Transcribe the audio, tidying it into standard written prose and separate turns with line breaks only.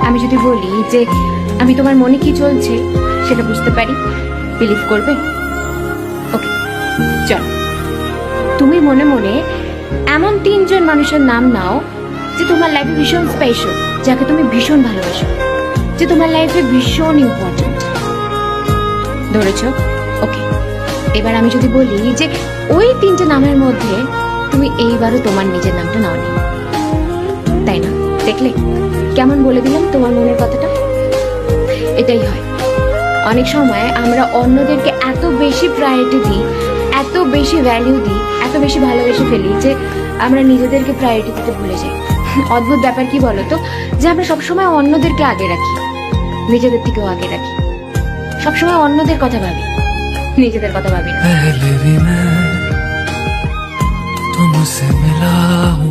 আমি যদি বলি যে আমি তোমার মনে কি চলছে সেটা বুঝতে পারি, বিলিভ করবে? ওকে, চল। তুমি মনে মনে এমন 3 জন মানুষের নাম নাও যে তোমার লাইফে ভীষণ স্পেশাল, যাকে তুমি ভীষণ ভালোবাসো, যে তোমার লাইফে ভীষণ ইম্পর্টেন্ট। ধরেছ? ওকে, এবার আমি যদি বলি যে ওই 3টে নামের মধ্যে তুমি এইবারও তোমার নিজের নামটা নাও নি, তাই না? দেখলে কেমন বলে দিলাম তোমার মনের কথাটা? এটাই হয়, অনেক সময় আমরা অন্যদেরকে এত বেশি প্রায়োরিটি দিই, এত বেশি ভ্যালিউ দিই, এত বেশি ভালোবেসে ফেলি যে আমরা নিজেদেরকে প্রায়োরিটি দিতে ভুলে যাই। অদ্ভুত ব্যাপার কি বলতো, যে আমরা সবসময় অন্যদেরকে আগে রাখি, নিজেদের থেকেও আগে রাখি, সবসময় অন্যদের কথা ভাবি, নিজেদের কথা ভাবি না।
पहले भी मैं तुमसे मिला हूँ